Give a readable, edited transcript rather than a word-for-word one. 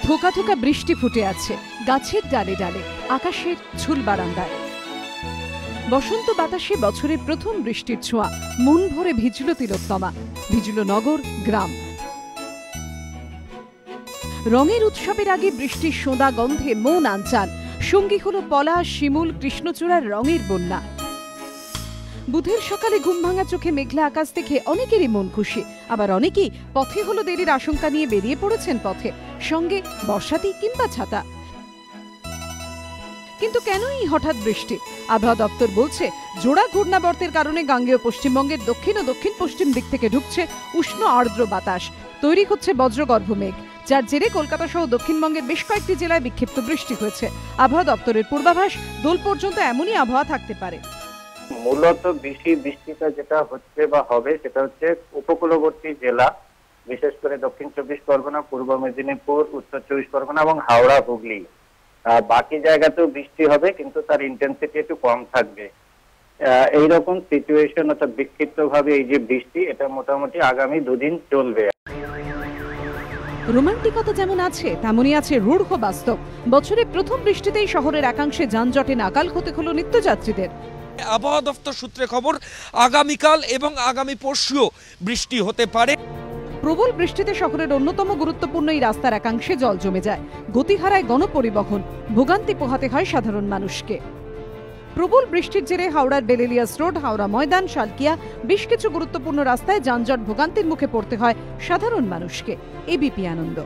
থোকা থোকা বৃষ্টি ফুটে আছে গাছের ডালে ডালে, আকাশের ঝুল বারান্দায়। বসন্ত বাতাসে বছরের প্রথম বৃষ্টির ছোঁয়া, মন ভরে ভিজল তিলোত্তমা, ভিজল নগর গ্রাম। রঙের উৎসবের আগে বৃষ্টির সোঁদা গন্ধে মন আনচান, সঙ্গী হলো পলাশ, শিমুল, কৃষ্ণচূড়ার রঙের বন্যা। বুধের সকালে ঘুম ভাঙা চোখে মেঘলা আকাশ দেখে অনেকেরই মন খুশি, আবার অনেকেই পথে হলো দেরির আশঙ্কা নিয়ে বেরিয়ে পড়েছেন পথে, সঙ্গে বর্ষাতি কিংবা ছাতা। কিন্তু কেনই হঠাৎ বৃষ্টি? আবহাওয়া দপ্তর বলছে, জোড়া ঘূর্ণাবর্তের কারণে গাঙ্গেয় পশ্চিমবঙ্গের দক্ষিণ ও দক্ষিণ পশ্চিম দিক থেকে ঢুকছে উষ্ণ আর্দ্র বাতাস, তৈরি হচ্ছে বজ্রগর্ভ মেঘ, যার জেরে কলকাতা সহ দক্ষিণবঙ্গের বেশ কয়েকটি জেলায় বিক্ষিপ্ত বৃষ্টি হয়েছে। আবহাওয়া দপ্তরের পূর্বাভাস, দোল পর্যন্ত এমনই আবহাওয়া থাকতে পারে। মূলত বেশি বৃষ্টিটা যেটা হচ্ছে বা হবে সেটা হচ্ছে উপকূলবর্তী জেলা, বিশেষ করে দক্ষিণ 24 পরগনা, পূর্ব মেদিনীপুর, উত্তর 24 পরগনা এবং হাওড়া, হুগলি। বাকি জায়গাতেও বৃষ্টি হবে, কিন্তু তার ইন্টেন্সিটি একটু কম থাকবে। এইরকম সিচুয়েশন অর্থাৎ বিক্ষিপ্ত ভাবে এই যে বৃষ্টি, এটা মোটামুটি আগামী 2 দিন চলবে। রোমান্টিকতা যেমন আছে তেমনই আছে রূঢ় বাস্তব। বছরের প্রথম বৃষ্টিতেই শহরের একাংশে যানজটে নাকাল হতে হলো নিত্যযাত্রীদের। আবহাওয়া দপ্তর সূত্রে খবর, আগামীকাল এবং আগামী পরশুও বৃষ্টি হতে পারে। প্রবল বৃষ্টিতে শহরের অন্যতম গুরুত্বপূর্ণ এই রাস্তার একাংশে জল জমে যায়, গতি হারায় গণপরিবহন, ভোগান্তি পোহাতে হয় সাধারণ মানুষকে। প্রবল বৃষ্টির জেরে হাওড়ার বেলেলিয়াস রোড, হাওড়া ময়দান, শালকিয়া বেশ কিছু গুরুত্বপূর্ণ রাস্তায় যানজট ভোগান্তির মুখে পড়তে হয় সাধারণ মানুষকে। এবিপি আনন্দ।